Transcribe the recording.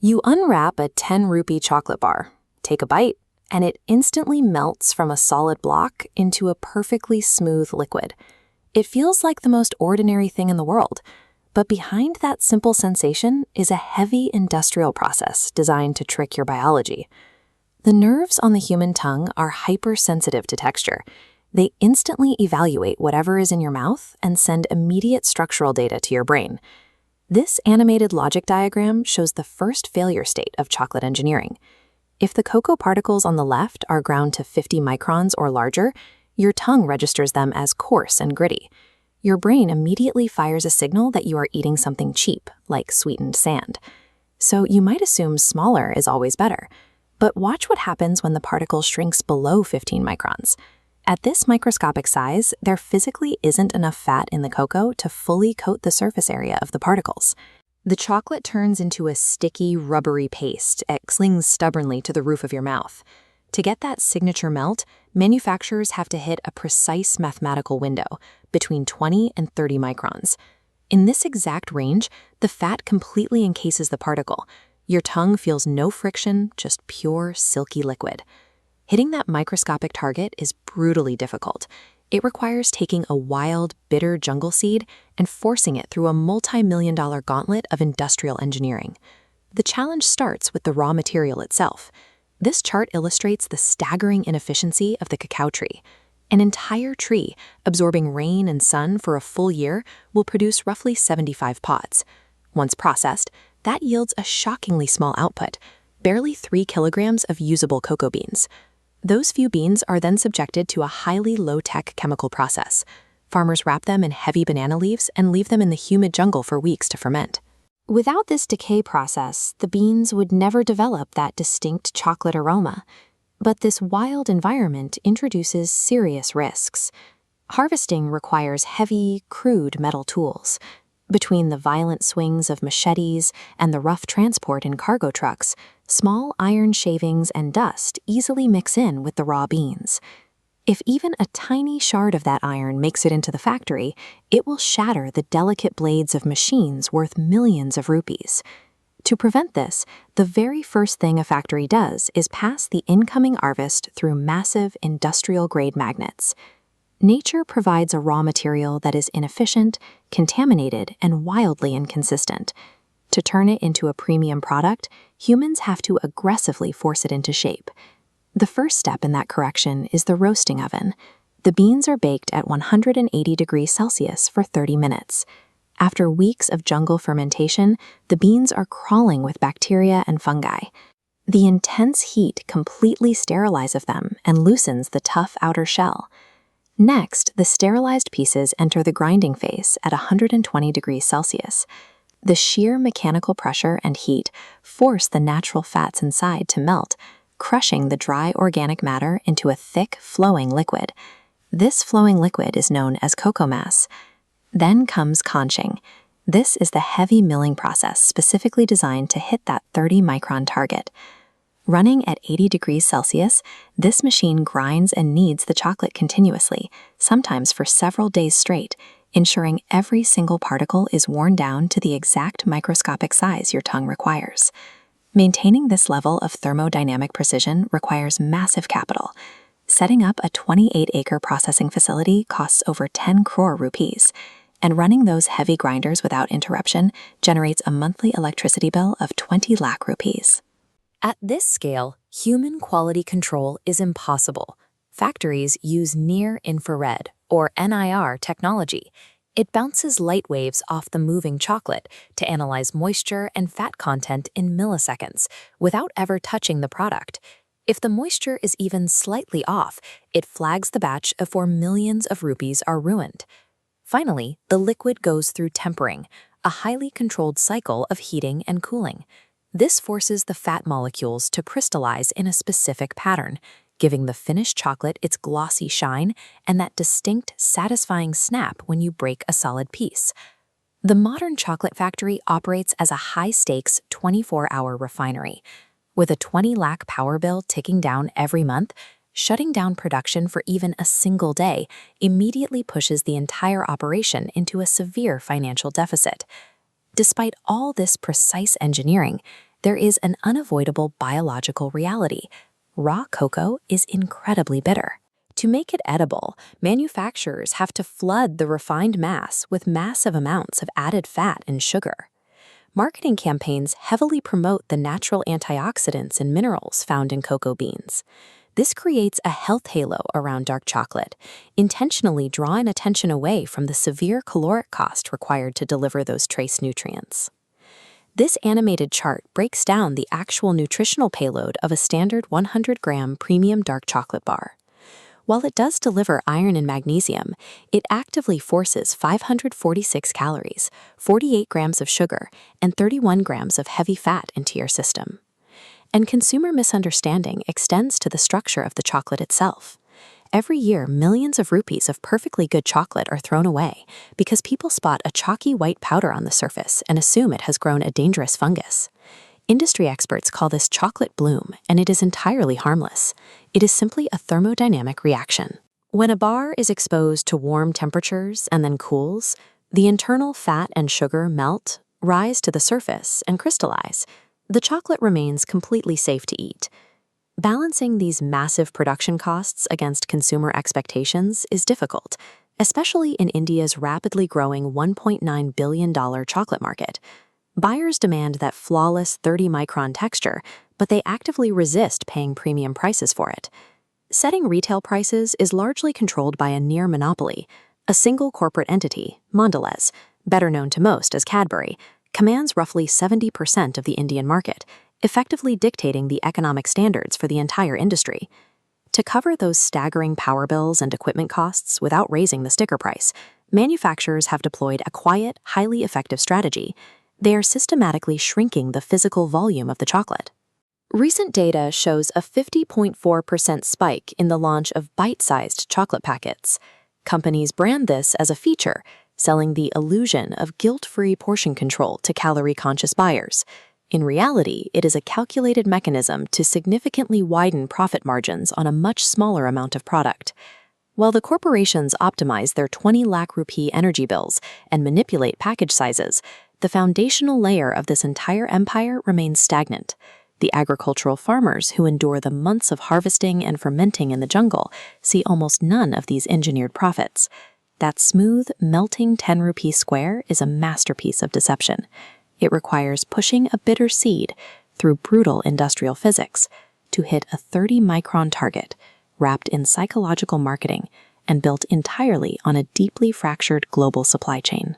You unwrap a 10-rupee chocolate bar, take a bite, and it instantly melts from a solid block into a perfectly smooth liquid. It feels like the most ordinary thing in the world, but behind that simple sensation is a heavy industrial process designed to trick your biology. The nerves on the human tongue are hypersensitive to texture. They instantly evaluate whatever is in your mouth and send immediate structural data to your brain. This animated logic diagram shows the first failure state of chocolate engineering. If the cocoa particles on the left are ground to 50 microns or larger, your tongue registers them as coarse and gritty. Your brain immediately fires a signal that you are eating something cheap, like sweetened sand. So you might assume smaller is always better. But watch what happens when the particle shrinks below 15 microns. At this microscopic size, there physically isn't enough fat in the cocoa to fully coat the surface area of the particles. The chocolate turns into a sticky, rubbery paste that clings stubbornly to the roof of your mouth. To get that signature melt, manufacturers have to hit a precise mathematical window, between 20 and 30 microns. In this exact range, the fat completely encases the particle. Your tongue feels no friction, just pure, silky liquid. Hitting that microscopic target is brutally difficult. It requires taking a wild, bitter jungle seed and forcing it through a multi-million-dollar gauntlet of industrial engineering. The challenge starts with the raw material itself. This chart illustrates the staggering inefficiency of the cacao tree. An entire tree, absorbing rain and sun for a full year, will produce roughly 75 pods. Once processed, that yields a shockingly small output, barely 3 kilograms of usable cocoa beans. Those few beans are then subjected to a highly low-tech chemical process. Farmers wrap them in heavy banana leaves and leave them in the humid jungle for weeks to ferment. Without this decay process, the beans would never develop that distinct chocolate aroma. But this wild environment introduces serious risks. Harvesting requires heavy, crude metal tools. Between the violent swings of machetes and the rough transport in cargo trucks, small iron shavings and dust easily mix in with the raw beans. If even a tiny shard of that iron makes it into the factory, it will shatter the delicate blades of machines worth millions of rupees. To prevent this, the very first thing a factory does is pass the incoming harvest through massive industrial-grade magnets. Nature provides a raw material that is inefficient, contaminated, and wildly inconsistent. To turn it into a premium product, humans have to aggressively force it into shape. The first step in that correction is the roasting oven. The beans are baked at 180 degrees Celsius for 30 minutes. After weeks of jungle fermentation, the beans are crawling with bacteria and fungi. The intense heat completely sterilizes them and loosens the tough outer shell. Next, the sterilized pieces enter the grinding phase at 120 degrees Celsius. The sheer mechanical pressure and heat force the natural fats inside to melt, crushing the dry organic matter into a thick, flowing liquid. This flowing liquid is known as cocoa mass. Then comes conching. This is the heavy milling process specifically designed to hit that 30-micron target. Running at 80 degrees Celsius, this machine grinds and kneads the chocolate continuously, sometimes for several days straight, ensuring every single particle is worn down to the exact microscopic size your tongue requires. Maintaining this level of thermodynamic precision requires massive capital. Setting up a 28-acre processing facility costs over 10 crore rupees, and running those heavy grinders without interruption generates a monthly electricity bill of 20 lakh rupees. At this scale, human quality control is impossible. Factories use near-infrared, or NIR, technology. It bounces light waves off the moving chocolate to analyze moisture and fat content in milliseconds without ever touching the product. If the moisture is even slightly off, it flags the batch before millions of rupees are ruined. Finally, the liquid goes through tempering, a highly controlled cycle of heating and cooling. This forces the fat molecules to crystallize in a specific pattern, giving the finished chocolate its glossy shine and that distinct, satisfying snap when you break a solid piece. The modern chocolate factory operates as a high-stakes 24-hour refinery. With a 20 lakh power bill ticking down every month, shutting down production for even a single day immediately pushes the entire operation into a severe financial deficit. Despite all this precise engineering, there is an unavoidable biological reality. Raw cocoa is incredibly bitter. To make it edible, manufacturers have to flood the refined mass with massive amounts of added fat and sugar. Marketing campaigns heavily promote the natural antioxidants and minerals found in cocoa beans. This creates a health halo around dark chocolate, intentionally drawing attention away from the severe caloric cost required to deliver those trace nutrients. This animated chart breaks down the actual nutritional payload of a standard 100-gram premium dark chocolate bar. While it does deliver iron and magnesium, it actively forces 546 calories, 48 grams of sugar, and 31 grams of heavy fat into your system. And consumer misunderstanding extends to the structure of the chocolate itself. Every year, millions of rupees of perfectly good chocolate are thrown away because people spot a chalky white powder on the surface and assume it has grown a dangerous fungus. Industry experts call this chocolate bloom, and it is entirely harmless. It is simply a thermodynamic reaction. When a bar is exposed to warm temperatures and then cools, the internal fat and sugar melt, rise to the surface, and crystallize. The chocolate remains completely safe to eat. Balancing these massive production costs against consumer expectations is difficult, especially in India's rapidly growing $1.9 billion chocolate market. Buyers demand that flawless 30-micron texture, but they actively resist paying premium prices for it. Setting retail prices is largely controlled by a near monopoly. A single corporate entity, Mondelez, better known to most as Cadbury, commands roughly 70% of the Indian market, effectively dictating the economic standards for the entire industry. To cover those staggering power bills and equipment costs without raising the sticker price, manufacturers have deployed a quiet, highly effective strategy. They are systematically shrinking the physical volume of the chocolate. Recent data shows a 50.4% spike in the launch of bite-sized chocolate packets. Companies brand this as a feature, selling the illusion of guilt-free portion control to calorie-conscious buyers. In reality, it is a calculated mechanism to significantly widen profit margins on a much smaller amount of product. While the corporations optimize their 20 lakh rupee energy bills and manipulate package sizes, the foundational layer of this entire empire remains stagnant. The agricultural farmers who endure the months of harvesting and fermenting in the jungle see almost none of these engineered profits. That smooth, melting 10-rupee square is a masterpiece of deception. It requires pushing a bitter seed through brutal industrial physics to hit a 30-micron target, wrapped in psychological marketing and built entirely on a deeply fractured global supply chain.